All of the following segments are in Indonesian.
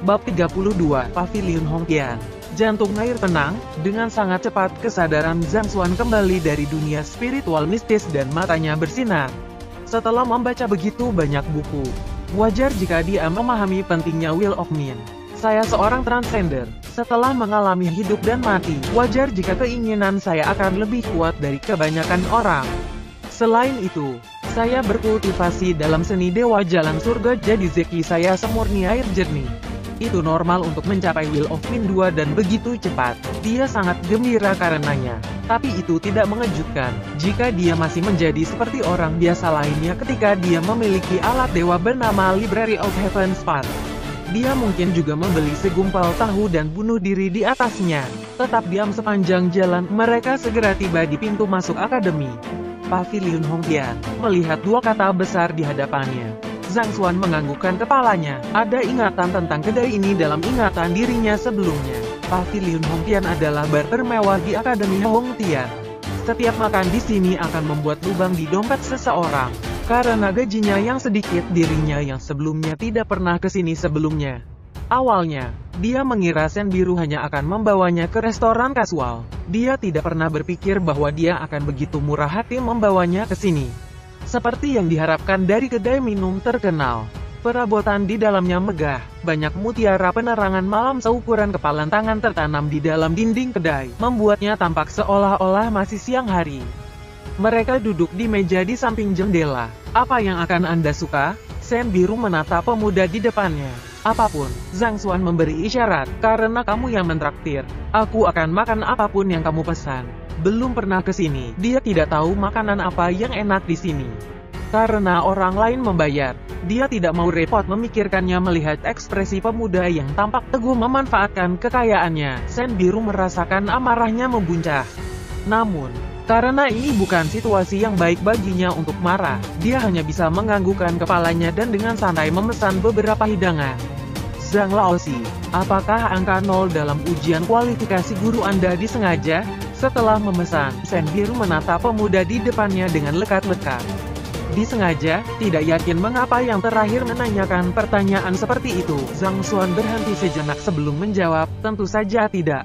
Bab 32, Pavilion Hongqian. Jantung air tenang, dengan sangat cepat kesadaran Zhang Xuan kembali dari dunia spiritual mistis dan matanya bersinar. Setelah membaca begitu banyak buku, wajar jika dia memahami pentingnya Will of Min. Saya seorang transcender. Setelah mengalami hidup dan mati, wajar jika keinginan saya akan lebih kuat dari kebanyakan orang. Selain itu, saya berkultivasi dalam seni dewa jalan surga, jadi zeki saya semurni air jernih. Itu normal untuk mencapai Will of Min 2 dan begitu cepat. Dia sangat gembira karenanya. Tapi itu tidak mengejutkan, jika dia masih menjadi seperti orang biasa lainnya ketika dia memiliki alat dewa bernama Library of Heaven's Path. Dia mungkin juga membeli segumpal tahu dan bunuh diri di atasnya. Tetap diam sepanjang jalan, mereka segera tiba di pintu masuk akademi. Pavilion Hongqian. Melihat dua kata besar di hadapannya, Zhang Xuan menganggukkan kepalanya. Ada ingatan tentang kedai ini dalam ingatan dirinya sebelumnya. Pavilion Hongqian adalah bar termewah di Akademi Hongqian. Setiap makan di sini akan membuat lubang di dompet seseorang. Karena gajinya yang sedikit, dirinya yang sebelumnya tidak pernah ke sini sebelumnya. Awalnya, dia mengira Sen Biru hanya akan membawanya ke restoran kasual. Dia tidak pernah berpikir bahwa dia akan begitu murah hati membawanya ke sini. Seperti yang diharapkan dari kedai minum terkenal. Perabotan di dalamnya megah, banyak mutiara penerangan malam seukuran kepalan tangan tertanam di dalam dinding kedai, membuatnya tampak seolah-olah masih siang hari. Mereka duduk di meja di samping jendela. Apa yang akan Anda suka? Sen Biru menatap pemuda di depannya. Apapun, Zhang Xuan memberi isyarat, karena kamu yang mentraktir. Aku akan makan apapun yang kamu pesan. Belum pernah ke sini, dia tidak tahu makanan apa yang enak di sini. Karena orang lain membayar, dia tidak mau repot memikirkannya. Melihat ekspresi pemuda yang tampak teguh memanfaatkan kekayaannya, Sen Biru merasakan amarahnya membuncah. Namun, karena ini bukan situasi yang baik baginya untuk marah, dia hanya bisa menganggukkan kepalanya dan dengan santai memesan beberapa hidangan. Zhang Laozi, apakah angka 0 dalam ujian kualifikasi guru Anda disengaja? Setelah memesan, Sen Biru menatap pemuda di depannya dengan lekat-lekat. Disengaja, tidak yakin mengapa yang terakhir menanyakan pertanyaan seperti itu. Zhang Xuan berhenti sejenak sebelum menjawab, tentu saja tidak.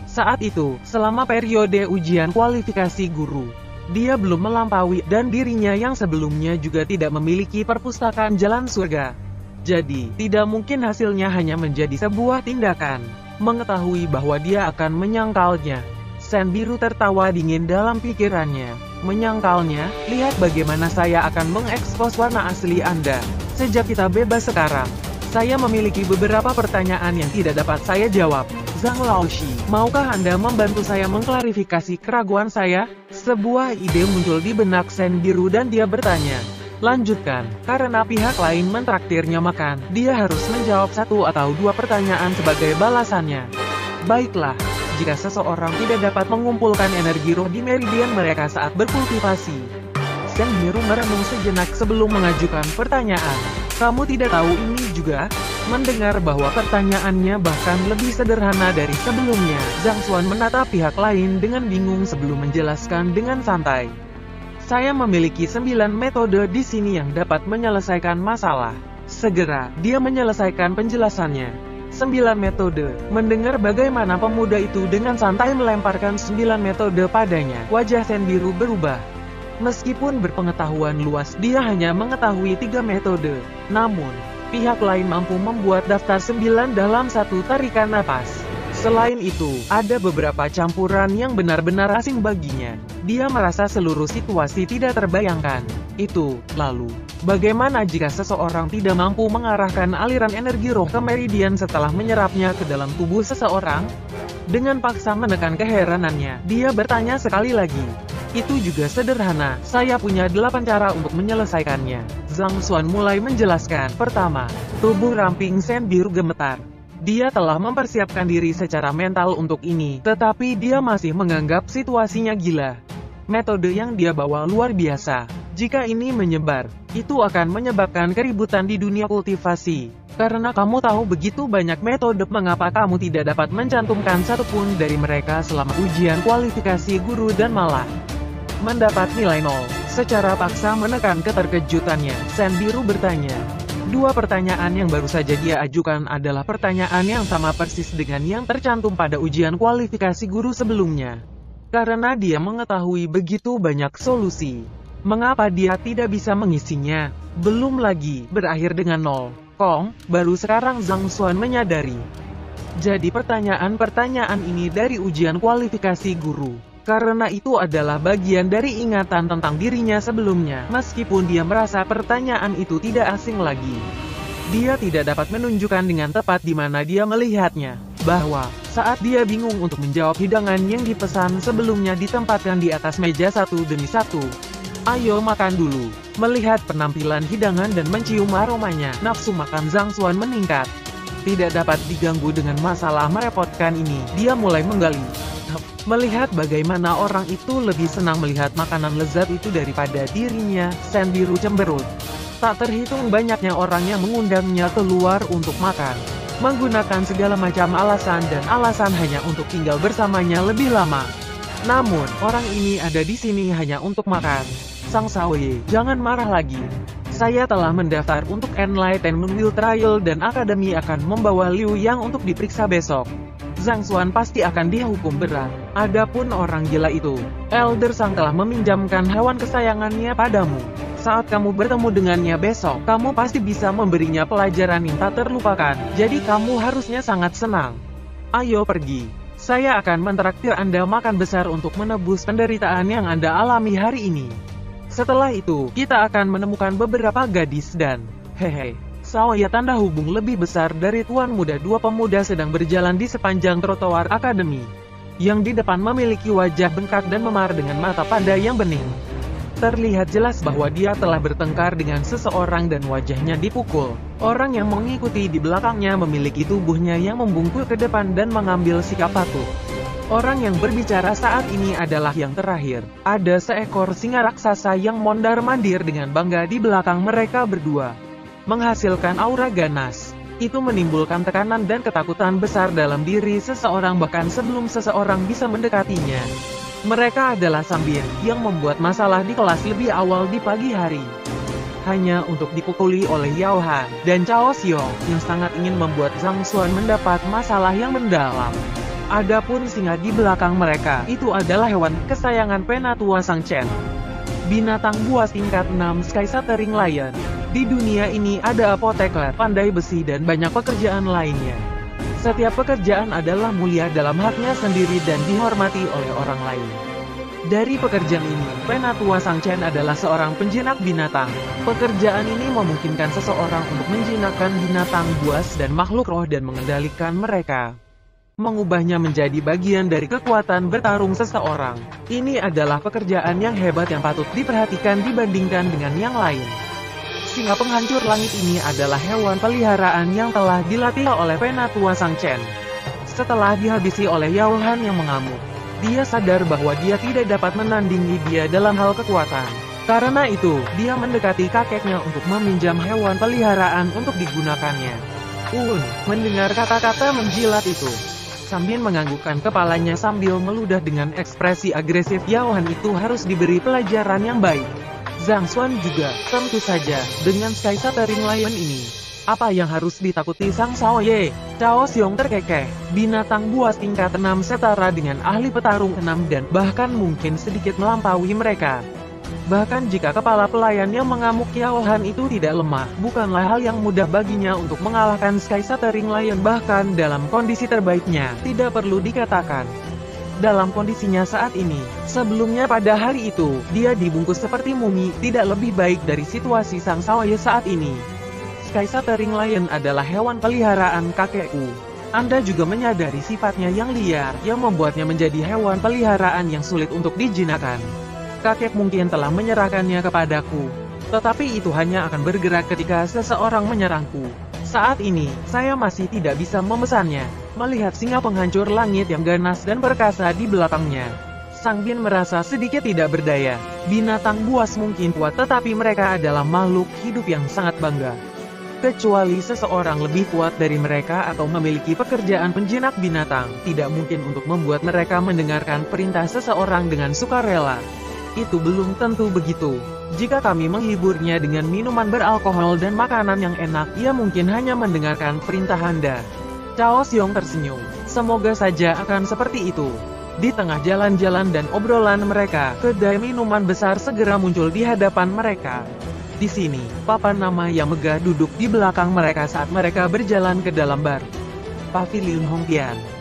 Saat itu, selama periode ujian kualifikasi guru, dia belum melampaui, dan dirinya yang sebelumnya juga tidak memiliki perpustakaan jalan surga. Jadi, tidak mungkin hasilnya hanya menjadi sebuah tindakan. Mengetahui bahwa dia akan menyangkalnya, Sen Biru tertawa dingin dalam pikirannya. Menyangkalnya, lihat bagaimana saya akan mengekspos warna asli Anda. Sejak kita bebas sekarang, saya memiliki beberapa pertanyaan yang tidak dapat saya jawab. Zhang Laozi, maukah Anda membantu saya mengklarifikasi keraguan saya? Sebuah ide muncul di benak Sen Biru dan dia bertanya. Lanjutkan, karena pihak lain mentraktirnya makan, dia harus menjawab 1 atau 2 pertanyaan sebagai balasannya. Baiklah, jika seseorang tidak dapat mengumpulkan energi roh di meridian mereka saat berkultivasi. Sen Biru merenung sejenak sebelum mengajukan pertanyaan. Kamu tidak tahu ini juga? Mendengar bahwa pertanyaannya bahkan lebih sederhana dari sebelumnya, Zhang Xuan menatap pihak lain dengan bingung sebelum menjelaskan dengan santai. Saya memiliki 9 metode di sini yang dapat menyelesaikan masalah. Segera, dia menyelesaikan penjelasannya. 9 metode. Mendengar bagaimana pemuda itu dengan santai melemparkan 9 metode padanya, wajah Sen Biru berubah. Meskipun berpengetahuan luas, dia hanya mengetahui 3 metode. Namun, pihak lain mampu membuat daftar 9 dalam satu tarikan napas. Selain itu, ada beberapa campuran yang benar-benar asing baginya. Dia merasa seluruh situasi tidak terbayangkan. Lalu, bagaimana jika seseorang tidak mampu mengarahkan aliran energi roh ke meridian setelah menyerapnya ke dalam tubuh seseorang? Dengan paksa menekan keheranannya, dia bertanya sekali lagi. Itu juga sederhana, saya punya 8 cara untuk menyelesaikannya. Zhang Xuan mulai menjelaskan. Pertama, tubuh ramping Sen Biru gemetar. Dia telah mempersiapkan diri secara mental untuk ini, tetapi dia masih menganggap situasinya gila. Metode yang dia bawa luar biasa. Jika ini menyebar, itu akan menyebabkan keributan di dunia kultivasi. Karena kamu tahu begitu banyak metode, mengapa kamu tidak dapat mencantumkan satupun dari mereka selama ujian kualifikasi guru dan malah mendapat nilai 0? Secara paksa menekan keterkejutannya, Sen Biru bertanya. Dua pertanyaan yang baru saja dia ajukan adalah pertanyaan yang sama persis dengan yang tercantum pada ujian kualifikasi guru sebelumnya. Karena dia mengetahui begitu banyak solusi, mengapa dia tidak bisa mengisinya? Belum lagi berakhir dengan 0, baru sekarang Zhang Xuan menyadari. Jadi pertanyaan-pertanyaan ini dari ujian kualifikasi guru. Karena itu adalah bagian dari ingatan tentang dirinya sebelumnya, meskipun dia merasa pertanyaan itu tidak asing lagi. Dia tidak dapat menunjukkan dengan tepat di mana dia melihatnya, bahwa saat dia bingung untuk menjawab hidangan yang dipesan sebelumnya ditempatkan di atas meja satu demi satu. Ayo makan dulu. Melihat penampilan hidangan dan mencium aromanya, nafsu makan Zhang Xuan meningkat. Tidak dapat diganggu dengan masalah merepotkan ini, dia mulai menggali. Melihat bagaimana orang itu lebih senang melihat makanan lezat itu daripada dirinya, Sen biru cemberut. Tak terhitung banyaknya orang yang mengundangnya keluar untuk makan, menggunakan segala macam alasan dan alasan hanya untuk tinggal bersamanya lebih lama. Namun, orang ini ada di sini hanya untuk makan. Sang Xiaoye, jangan marah lagi. Saya telah mendaftar untuk Enlightenment Will Trial dan Akademi akan membawa Liu Yang untuk diperiksa besok. Zhang Xuan pasti akan dihukum berat. Adapun orang gila itu, Elder Sang telah meminjamkan hewan kesayangannya padamu. Saat kamu bertemu dengannya besok, kamu pasti bisa memberinya pelajaran yang tak terlupakan. Jadi kamu harusnya sangat senang. Ayo pergi. Saya akan mentraktir Anda makan besar untuk menebus penderitaan yang Anda alami hari ini. Setelah itu, kita akan menemukan beberapa gadis dan Xiaoye tanda hubung lebih besar dari tuan muda. Dua pemuda sedang berjalan di sepanjang trotoar akademi. Yang di depan memiliki wajah bengkak dan memar dengan mata panda yang bening. Terlihat jelas bahwa dia telah bertengkar dengan seseorang dan wajahnya dipukul. Orang yang mengikuti di belakangnya memiliki tubuhnya yang membungkuk ke depan dan mengambil sikap patuh. Orang yang berbicara saat ini adalah yang terakhir. Ada seekor singa raksasa yang mondar-mandir dengan bangga di belakang mereka berdua, menghasilkan aura ganas. Itu menimbulkan tekanan dan ketakutan besar dalam diri seseorang bahkan sebelum seseorang bisa mendekatinya. Mereka adalah Sambin, yang membuat masalah di kelas lebih awal di pagi hari. Hanya untuk dipukuli oleh Yao Han dan Cao Xiong, yang sangat ingin membuat Zhang Xuan mendapat masalah yang mendalam. Adapun singa di belakang mereka, itu adalah hewan kesayangan Penatua Sang Chen. Binatang buas tingkat 6 Sky Shattering Lion. Di dunia ini ada apoteker, pandai besi dan banyak pekerjaan lainnya. Setiap pekerjaan adalah mulia dalam haknya sendiri dan dihormati oleh orang lain. Dari pekerjaan ini, Penatua Sang Chen adalah seorang penjinak binatang. Pekerjaan ini memungkinkan seseorang untuk menjinakkan binatang buas dan makhluk roh dan mengendalikan mereka, mengubahnya menjadi bagian dari kekuatan bertarung seseorang. Ini adalah pekerjaan yang hebat yang patut diperhatikan dibandingkan dengan yang lain. Singa penghancur langit ini adalah hewan peliharaan yang telah dilatih oleh Penatua Sang Chen. Setelah dihabisi oleh Yao Han yang mengamuk, dia sadar bahwa dia tidak dapat menandingi dia dalam hal kekuatan. Karena itu, dia mendekati kakeknya untuk meminjam hewan peliharaan untuk digunakannya. Mendengar kata-kata menjilat itu, Sambin menganggukkan kepalanya sambil meludah dengan ekspresi agresif. Yao Han itu harus diberi pelajaran yang baik. Zhang Xuan juga, tentu saja, dengan Sky Shattering Lion ini. Apa yang harus ditakuti Sang Xiaoye? Cao Xiong terkekeh. Binatang buas tingkat 6 setara dengan ahli petarung 6 dan bahkan mungkin sedikit melampaui mereka. Bahkan jika kepala pelayan yang mengamuk Yao Han itu tidak lemah, bukanlah hal yang mudah baginya untuk mengalahkan Sky Shattering Lion. Bahkan dalam kondisi terbaiknya, tidak perlu dikatakan. Dalam kondisinya saat ini, sebelumnya pada hari itu, dia dibungkus seperti mumi, tidak lebih baik dari situasi Sang Xiaoye saat ini. Sky Shattering Lion adalah hewan peliharaan kakekku. Anda juga menyadari sifatnya yang liar, yang membuatnya menjadi hewan peliharaan yang sulit untuk dijinakkan. Kakek mungkin telah menyerahkannya kepadaku, tetapi itu hanya akan bergerak ketika seseorang menyerangku. Saat ini, saya masih tidak bisa memesannya. Melihat singa penghancur langit yang ganas dan perkasa di belakangnya, Sang Bin merasa sedikit tidak berdaya. Binatang buas mungkin kuat, tetapi mereka adalah makhluk hidup yang sangat bangga. Kecuali seseorang lebih kuat dari mereka atau memiliki pekerjaan penjinak binatang, tidak mungkin untuk membuat mereka mendengarkan perintah seseorang dengan sukarela. Itu belum tentu begitu. Jika kami menghiburnya dengan minuman beralkohol dan makanan yang enak, ia mungkin hanya mendengarkan perintah Anda. Cao Xiong tersenyum. Semoga saja akan seperti itu. Di tengah jalan-jalan dan obrolan mereka, kedai minuman besar segera muncul di hadapan mereka. Di sini, papan nama yang megah duduk di belakang mereka saat mereka berjalan ke dalam bar. Paviliun Hongqian.